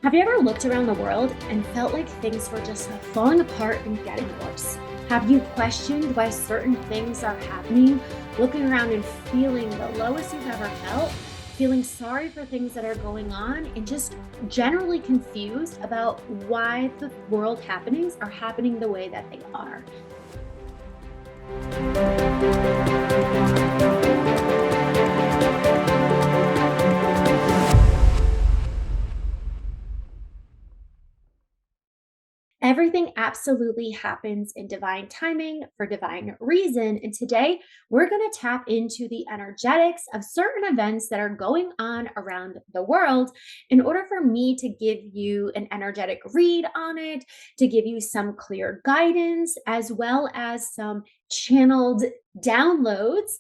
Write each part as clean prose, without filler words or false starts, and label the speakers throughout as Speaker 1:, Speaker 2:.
Speaker 1: Have you ever looked around the world and felt like things were just falling apart and getting worse? Have you questioned why certain things are happening, looking around and feeling the lowest you've ever felt, feeling sorry for things that are going on, and just generally confused about why the world happenings are happening the way that they are? Everything absolutely happens in divine timing for divine reason. And today we're going to tap into the energetics of certain events that are going on around the world in order for me to give you an energetic read on it, to give you some clear guidance, as well as some channeled downloads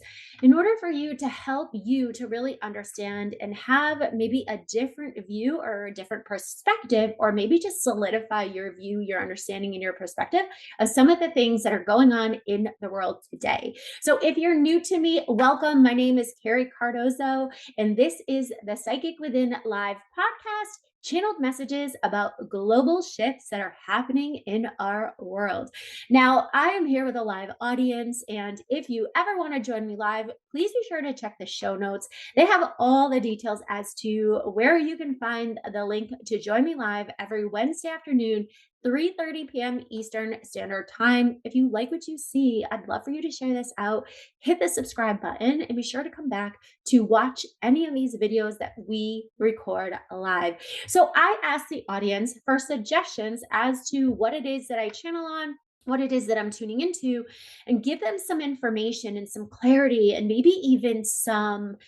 Speaker 1: in order for you to help you to really understand and have maybe a different view or a different perspective, or maybe just solidify your view, your understanding, and your perspective of some of the things that are going on in the world today. So, if you're new to me, welcome. My name is Carrie Cardozo, and this is the Psychic Within Live podcast. Channeled messages about global shifts that are happening in our world. Now, I am here with a live audience, and if you ever want to join me live, please be sure to check the show notes. They have all the details as to where you can find the link to join me live every Wednesday afternoon, 3:30 p.m. Eastern Standard Time. If you like what you see, I'd love for you to share this out. Hit the subscribe button and be sure to come back to watch any of these videos that we record live. So I asked the audience for suggestions as to what it is that I channel on, what it is that I'm tuning into, and give them some information and some clarity and maybe even some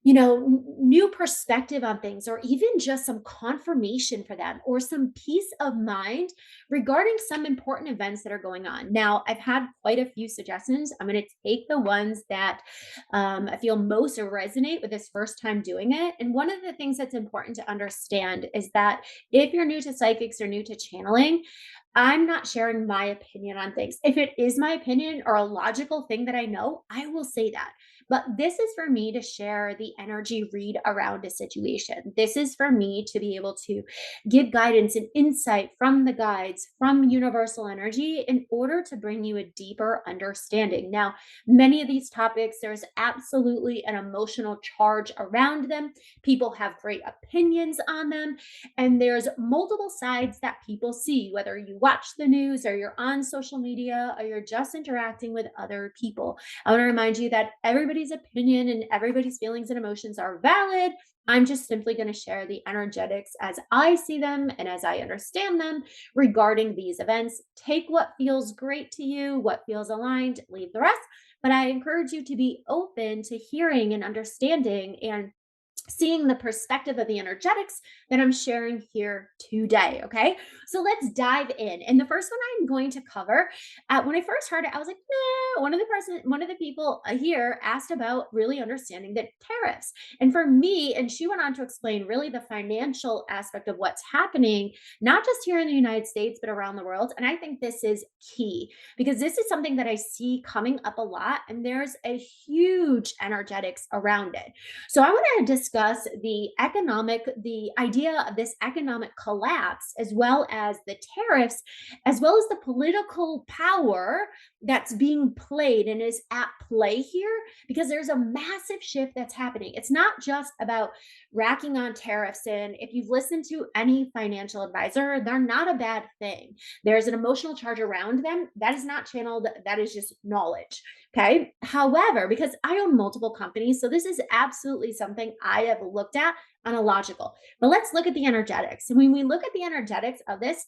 Speaker 1: new perspective on things, or even just some confirmation for them or some peace of mind regarding some important events that are going on. Now, I've had quite a few suggestions. I'm going to take the ones that I feel most resonate with this first time doing it. And one of the things that's important to understand is that if you're new to psychics or new to channeling, I'm not sharing my opinion on things. If it is my opinion or a logical thing that I know, I will say that. But this is for me to share the energy read around a situation. This is for me to be able to give guidance and insight from the guides, from universal energy, in order to bring you a deeper understanding. Now, many of these topics, there's absolutely an emotional charge around them. People have great opinions on them, and there's multiple sides that people see, whether you watch the news or you're on social media or you're just interacting with other people. I want to remind you that everybody's opinion and everybody's feelings and emotions are valid. I'm just simply going to share the energetics as I see them and as I understand them regarding these events. Take what feels great to you, what feels aligned, leave the rest. But I encourage you to be open to hearing and understanding and seeing the perspective of the energetics that I'm sharing here today. Okay. So let's dive in. And the first one I'm going to cover, when I first heard it, I was like, nah. One of the people here asked about really understanding the tariffs. And for me, and she went on to explain really the financial aspect of what's happening, not just here in the United States, but around the world. And I think this is key because this is something that I see coming up a lot. And there's a huge energetics around it. So I want to discuss the idea of this economic collapse, as well as the tariffs, as well as the political power that's being played and is at play here, because there's a massive shift that's happening. It's not just about racking on tariffs. And if you've listened to any financial advisor, they're not a bad thing. There's an emotional charge around them that is not channeled, that is just knowledge. Okay. However, because I own multiple companies, so this is absolutely something I have looked at on a logical. But let's look at the energetics. And when we look at the energetics of this,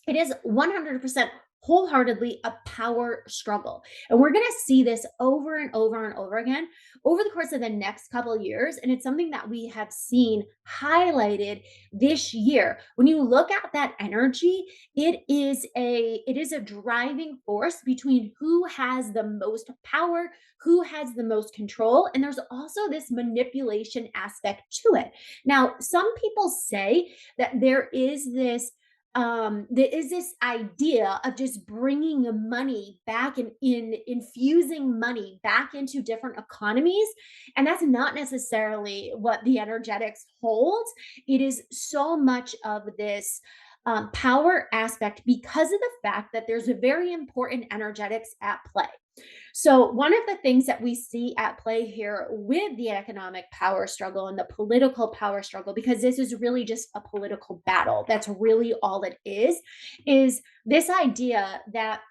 Speaker 1: it is 100% wholeheartedly a power struggle. And we're going to see this over and over and over again over the course of the next couple of years. And it's something that we have seen highlighted this year. When you look at that energy, it is a driving force between who has the most power, who has the most control. And there's also this manipulation aspect to it. Now, some people say that there is this there is this idea of just bringing the money back and in infusing money back into different economies, and that's not necessarily what the energetics holds. It is so much of this power aspect because of the fact that there's a very important energetics at play. So, one of the things that we see at play here with the economic power struggle and the political power struggle, because this is really just a political battle, that's really all it is this idea that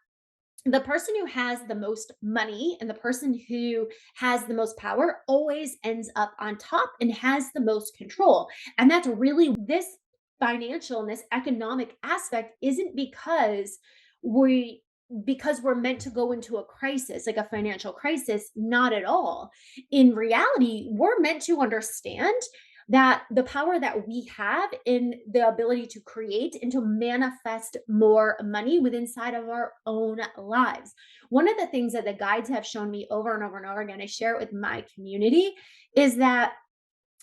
Speaker 1: the person who has the most money and the person who has the most power always ends up on top and has the most control. And that's really this financial and this economic aspect isn't we because we're meant to go into a crisis, like a financial crisis, not at all. In reality, we're meant to understand that the power that we have in the ability to create and to manifest more money within inside of our own lives. One of the things that the guides have shown me over and over and over again, I share it with my community, is that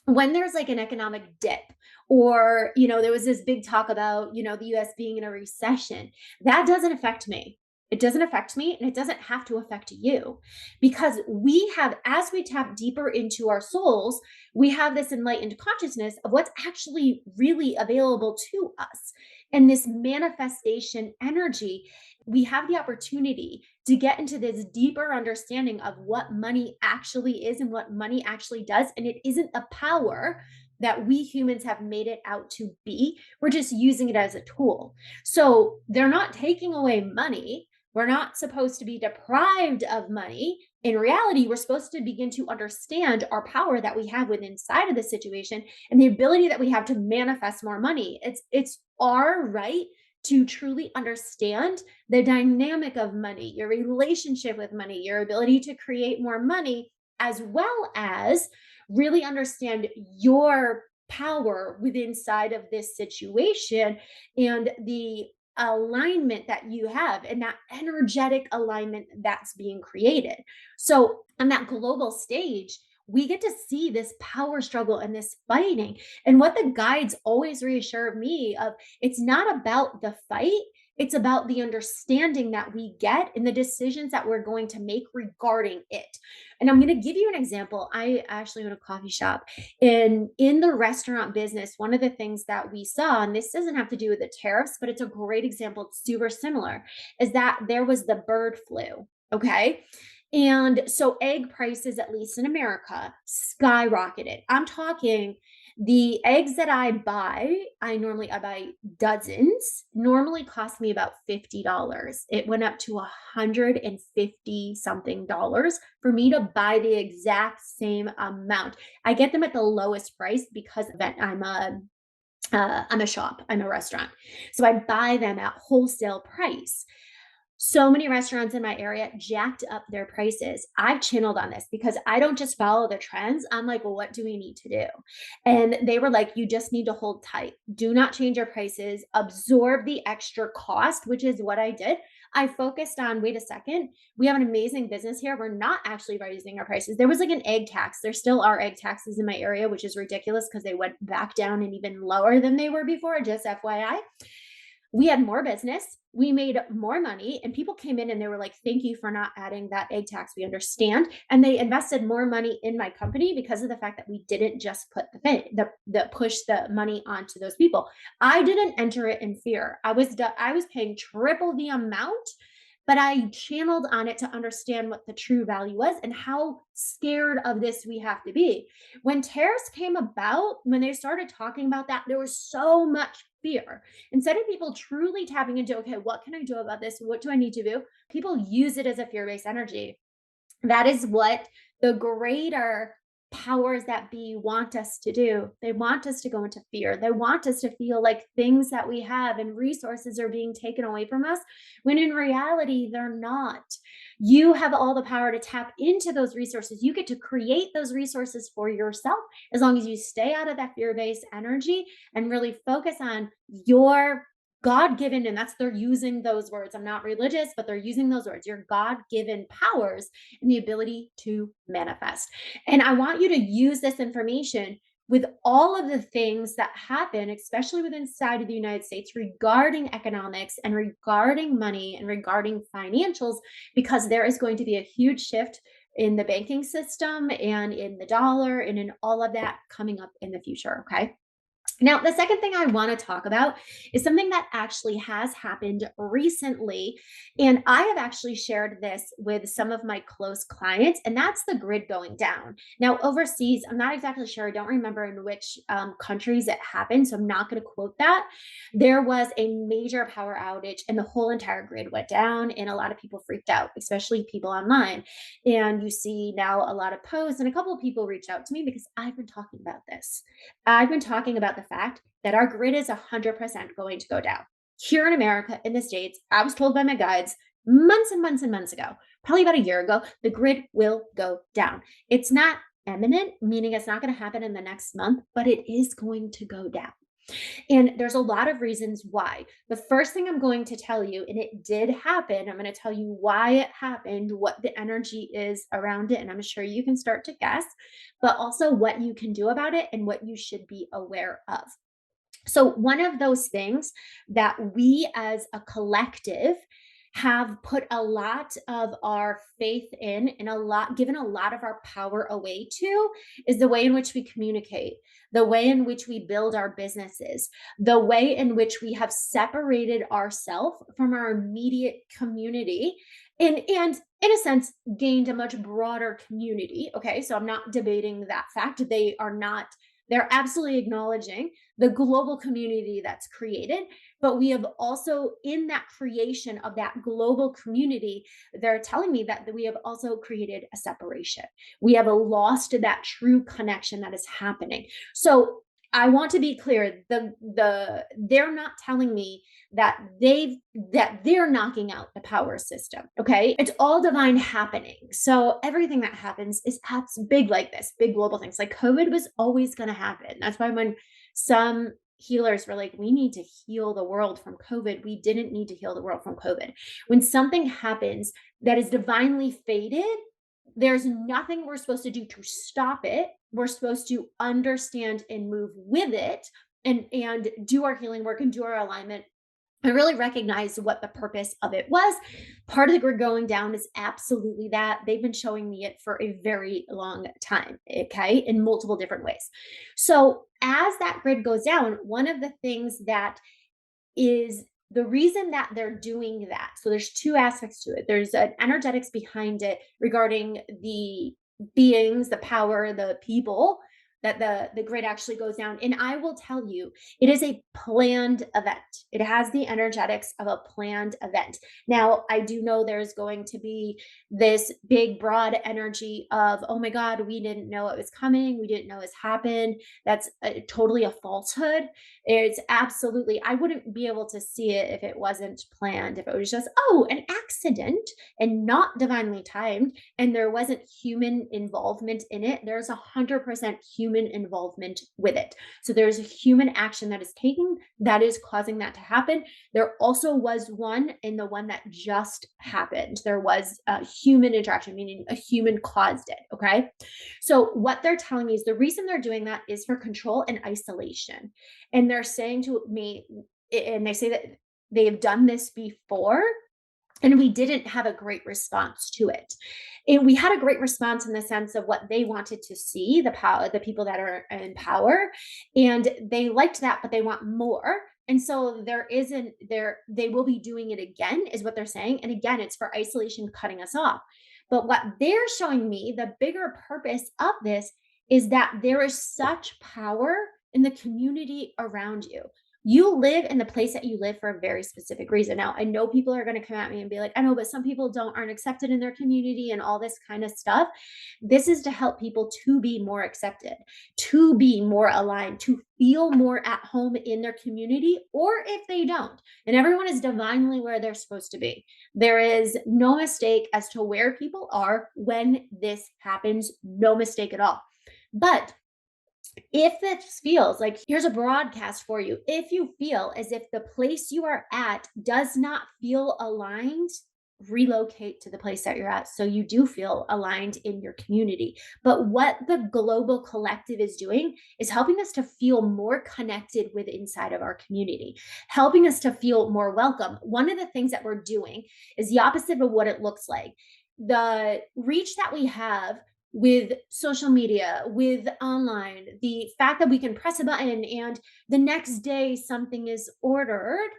Speaker 1: when there's like an economic dip, or there was this big talk about the US being in a recession, that doesn't affect me. It doesn't affect me, and it doesn't have to affect you, because we have, as we tap deeper into our souls, we have this enlightened consciousness of what's actually really available to us. And this manifestation energy, we have the opportunity to get into this deeper understanding of what money actually is and what money actually does. And it isn't a power that we humans have made it out to be. We're just using it as a tool. So they're not taking away money. We're not supposed to be deprived of money. In reality, we're supposed to begin to understand our power that we have within inside of the situation and the ability that we have to manifest more money. It's our right to truly understand the dynamic of money, your relationship with money, your ability to create more money, as well as really understand your power within inside of this situation and the alignment that you have and that energetic alignment that's being created. So, on that global stage, we get to see this power struggle and this fighting. And what the guides always reassure me of, it's not about the fight, it's about the understanding that we get and the decisions that we're going to make regarding it. And I'm going to give you an example. I actually own a coffee shop, and in the restaurant business, one of the things that we saw, and this doesn't have to do with the tariffs, but it's a great example, it's super similar, is that there was the bird flu. Okay. And so egg prices, at least in America, skyrocketed. I'm talking the eggs that I buy dozens, normally cost me about $50. It went up to 150 something dollars for me to buy the exact same amount. I get them at the lowest price because that I'm a shop, I'm a restaurant. So I buy them at wholesale price. So many restaurants in my area jacked up their prices. I've channeled on this because I don't just follow the trends. I'm like, well, what do we need to do? And they were like, you just need to hold tight. Do not change your prices. Absorb the extra cost, which is what I did. I focused on, wait a second, we have an amazing business here. We're not actually raising our prices. There was like an egg tax. There still are egg taxes in my area, which is ridiculous because they went back down and even lower than they were before, just FYI. We had more business, we made more money, and people came in and they were like, thank you for not adding that egg tax, we understand. And they invested more money in my company because of the fact that we didn't just put the push the money onto those people. I didn't enter it in fear. I was paying triple the amount, but I channeled on it to understand what the true value was and how scared of this we have to be. When tariffs came about, when they started talking about that, there was so much fear. Instead of people truly tapping into, okay, what can I do about this? What do I need to do? People use it as a fear based energy. That is what the greater powers that be want us to do. They want us to go into fear. They want us to feel like things that we have and resources are being taken away from us, when in reality, they're not. You have all the power to tap into those resources. You get to create those resources for yourself as long as you stay out of that fear based energy and really focus on your God given, and they're using those words. I'm not religious, but they're using those words, your God given powers and the ability to manifest. And I want you to use this information with all of the things that happen, especially within inside of the United States regarding economics and regarding money and regarding financials, because there is going to be a huge shift in the banking system and in the dollar and in all of that coming up in the future. Okay. Now, the second thing I want to talk about is something that actually has happened recently. And I have actually shared this with some of my close clients, and that's the grid going down. Now, overseas, I'm not exactly sure. I don't remember in which countries it happened. So I'm not going to quote that. There was a major power outage, and the whole entire grid went down, and a lot of people freaked out, especially people online. And you see now a lot of posts, and a couple of people reached out to me because I've been talking about this. I've been talking about the fact that our grid is 100% going to go down. Here in America, in the States, I was told by my guides months and months and months ago, probably about a year ago, the grid will go down. It's not imminent, meaning it's not going to happen in the next month, but it is going to go down. And there's a lot of reasons why. The first thing I'm going to tell you, and it did happen, I'm going to tell you why it happened, what the energy is around it, and I'm sure you can start to guess, but also what you can do about it and what you should be aware of. So, one of those things that we as a collective have put a lot of our faith in and given a lot of our power away to is the way in which we communicate, the way in which we build our businesses, the way in which we have separated ourselves from our immediate community and in a sense gained a much broader community. Okay, so I'm not debating that fact. They're absolutely acknowledging the global community that's created, but we have also, in that creation of that global community, they're telling me that we have also created a separation. We have lost that true connection that is happening. So I want to be clear, they're not telling me that they're knocking out the power system. Okay. It's all divine happening. So everything that happens is big, like this, big global things. Like COVID was always going to happen. That's why when some healers were like, we need to heal the world from COVID, we didn't need to heal the world from COVID. When something happens that is divinely fated, there's nothing we're supposed to do to stop it. We're supposed to understand and move with it and do our healing work and do our alignment. I really recognize what the purpose of it was. Part of the grid going down is absolutely that. They've been showing me it for a very long time, okay, in multiple different ways. So, as that grid goes down, one of the things that is the reason that they're doing that. So there's two aspects to it. There's an energetics behind it regarding the beings, the power, the people that the grid actually goes down. And I will tell you, it is a planned event. It has the energetics of a planned event. Now, I do know there's going to be this big, broad energy of, oh my God, we didn't know it was coming. We didn't know it's happened. That's totally a falsehood. It's absolutely, I wouldn't be able to see it if it wasn't planned, if it was just, oh, an accident and not divinely timed, and there wasn't human involvement in it. There's 100% human involvement with it. So there's a human action that is taken that is causing that to happen. There also was one in the one that just happened. There was a human interaction, meaning a human caused it. Okay. So what they're telling me is the reason they're doing that is for control and isolation. And they're saying to me, and they say that they have done this before and we didn't have a great response to it. And we had a great response in the sense of what they wanted to see, the power, the people that are in power, and they liked that, but they want more. And so they will be doing it again, is what they're saying. And again, it's for isolation, cutting us off. But what they're showing me, the bigger purpose of this is that there is such power in the community around you. You live in the place that you live for a very specific reason. Now, I know people are going to come at me and be like, I know, but some people aren't accepted in their community and all this kind of stuff. This is to help people to be more accepted, to be more aligned, to feel more at home in their community, or if they don't. And everyone is divinely where they're supposed to be. There is no mistake as to where people are when this happens, no mistake at all. But if this feels like, here's a broadcast for you, if you feel as if the place you are at does not feel aligned, relocate to the place that you're at so you do feel aligned in your community. But what the global collective is doing is helping us to feel more connected with inside of our community, helping us to feel more welcome. One of the things that we're doing is the opposite of what it looks like. The reach that we have with social media, with online, the fact that we can press a button and the next day something is ordered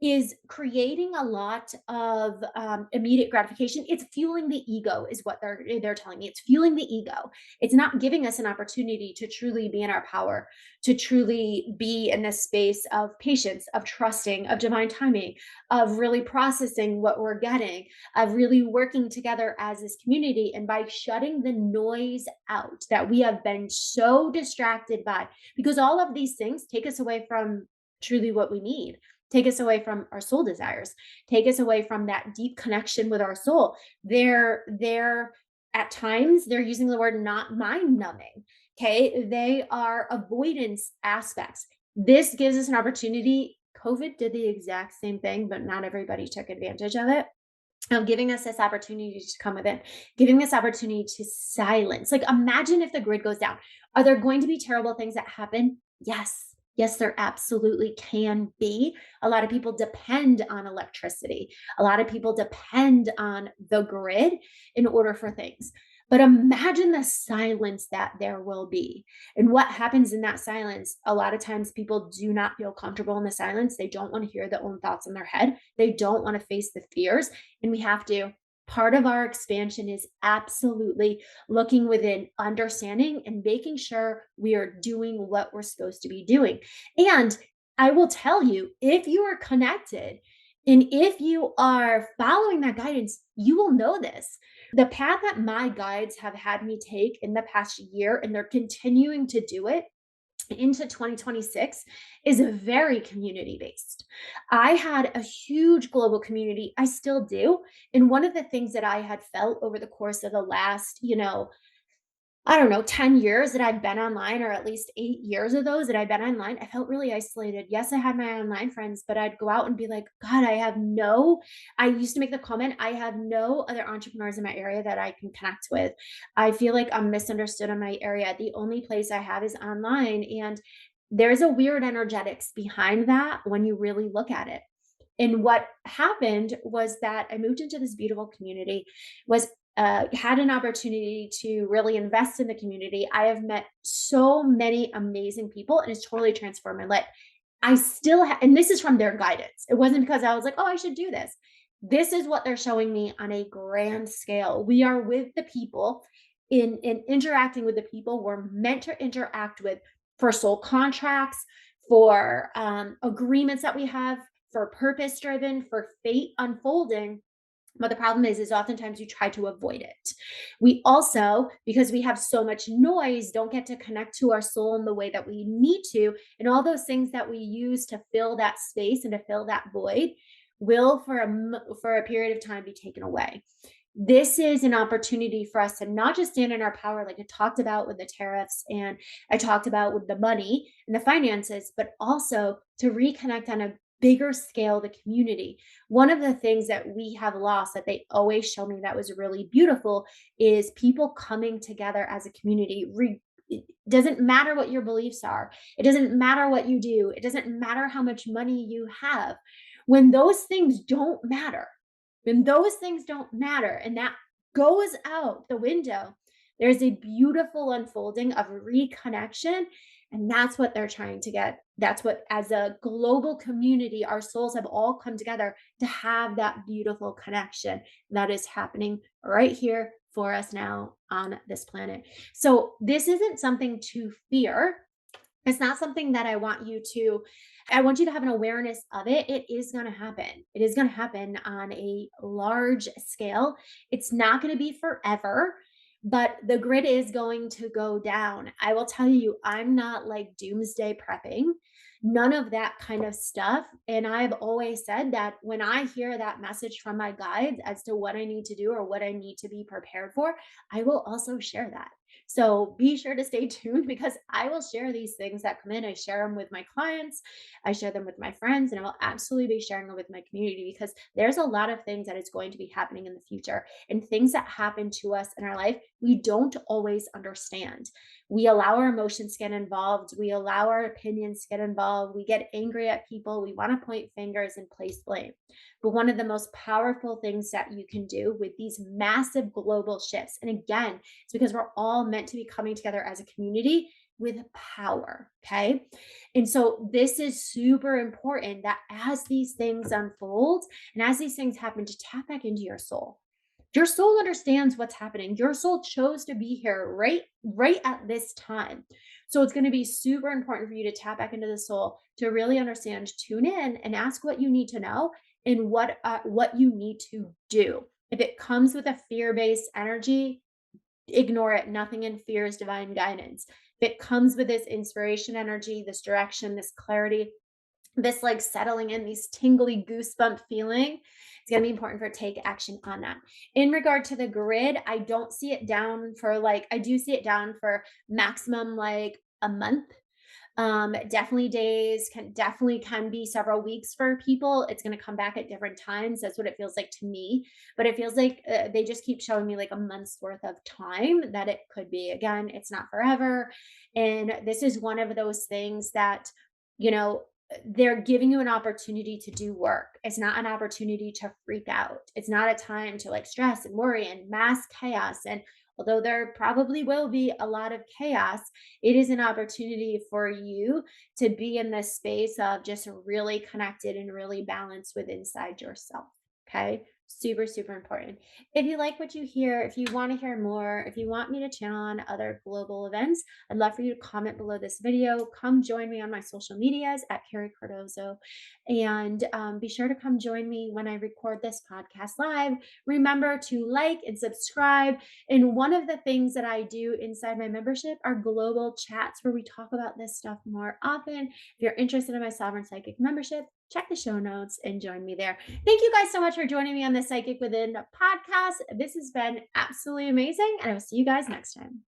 Speaker 1: is creating a lot of immediate gratification. It's fueling the ego, is what they're telling me. It's fueling the ego. It's not giving us an opportunity to truly be in our power, to truly be in this space of patience, of trusting, of divine timing, of really processing what we're getting, of really working together as this community. And by shutting the noise out that we have been so distracted by, because all of these things take us away from truly what we need, take us away from our soul desires, take us away from that deep connection with our soul. They're at times they're using the word not mind numbing. Okay. They are avoidance aspects. This gives us an opportunity. COVID did the exact same thing, but not everybody took advantage of it. Of giving us this opportunity to come within, giving us opportunity to silence. Like, imagine if the grid goes down. Are there going to be terrible things that happen? Yes. Yes, there absolutely can be. A lot of people depend on electricity. A lot of people depend on the grid in order for things. But imagine the silence that there will be. And what happens in that silence? A lot of times people do not feel comfortable in the silence. They don't want to hear their own thoughts in their head. They don't want to face the fears. And we have to. Part of our expansion is absolutely looking within, understanding, and making sure we are doing what we're supposed to be doing. And I will tell you, if you are connected and if you are following that guidance, you will know this. The path that my guides have had me take in the past year, and they're continuing to do it into 2026, is very community based. I had a huge global community. I still do. And one of the things that I had felt over the course of the last, I don't know, 10 years that I've been online, or at least 8 years of those that I've been online, I felt really isolated. Yes, I had my online friends, but I'd go out and be like, God, I used to make the comment, I have no other entrepreneurs in my area that I can connect with. I feel like I'm misunderstood in my area. The only place I have is online. And there's a weird energetics behind that when you really look at it. And what happened was that I moved into this beautiful community, was had an opportunity to really invest in the community. I have met so many amazing people, and it's totally transformed my life. And this is from their guidance. It wasn't because I was like, oh, I should do this. This is what they're showing me on a grand scale. We are with the people, in interacting with the people we're meant to interact with, for soul contracts, for agreements that we have, for purpose driven, for fate unfolding. But the problem is oftentimes we try to avoid it. We also, because we have so much noise, don't get to connect to our soul in the way that we need to. And all those things that we use to fill that space and to fill that void will, for a period of time, be taken away. This is an opportunity for us to not just stand in our power, like I talked about with the tariffs, and I talked about with the money and the finances, but also to reconnect on a bigger scale, the community. One of the things that we have lost that they always show me that was really beautiful is people coming together as a community. It doesn't matter what your beliefs are. It doesn't matter what you do. It doesn't matter how much money you have. When those things don't matter, when those things don't matter and that goes out the window, there's a beautiful unfolding of reconnection. And that's what they're trying to get. That's what, as a global community, our souls have all come together to have that beautiful connection that is happening right here for us now on this planet. So, this isn't something to fear. It's not something that I want you to have an awareness of it. It is going to happen. It is going to happen on a large scale. It's not going to be forever, but the grid is going to go down. I will tell you, I'm not like doomsday prepping, none of that kind of stuff. And I've always said that when I hear that message from my guides as to what I need to do or what I need to be prepared for, I will also share that. So be sure to stay tuned because I will share these things that come in. I share them with my clients, I share them with my friends, and I will absolutely be sharing them with my community because there's a lot of things that is going to be happening in the future and things that happen to us in our life we don't always understand. We allow our emotions to get involved. We allow our opinions to get involved. We get angry at people. We want to point fingers and place blame. But one of the most powerful things that you can do with these massive global shifts, and again, it's because we're all meant to be coming together as a community with power. Okay. And so this is super important that as these things unfold and as these things happen, to tap back into your soul. Your soul understands what's happening. Your soul chose to be here right at this time. So it's going to be super important for you to tap back into the soul to really understand, tune in and ask what you need to know and what you need to do. If it comes with a fear-based energy, ignore it. Nothing in fear is divine guidance. If it comes with this inspiration energy, this direction, this clarity, this like settling in, these tingly goosebump feeling, it's going to be important for take action on that. In regard to the grid, I don't see it down for like, I do see it down for maximum like a month. Definitely days, can be several weeks for people. It's going to come back at different times. That's what it feels like to me. But it feels like they just keep showing me like a month's worth of time that it could be. Again, it's not forever. And this is one of those things that, you know, they're giving you an opportunity to do work. It's not an opportunity to freak out. It's not a time to like stress and worry and mass chaos. And although there probably will be a lot of chaos, it is an opportunity for you to be in this space of just really connected and really balanced with inside yourself. Okay. Super, super important. If you like what you hear, if you want to hear more, if you want me to channel on other global events, I'd love for you to comment below this video. Come join me on my social medias at Carrie Cardozo. And be sure to come join me when I record this podcast live. Remember to like and subscribe. And one of the things that I do inside my membership are global chats where we talk about this stuff more often. If you're interested in my Sovereign Psychic membership, check the show notes and join me there. Thank you guys so much for joining me on the Psychic Within podcast. This has been absolutely amazing, and I will see you guys next time.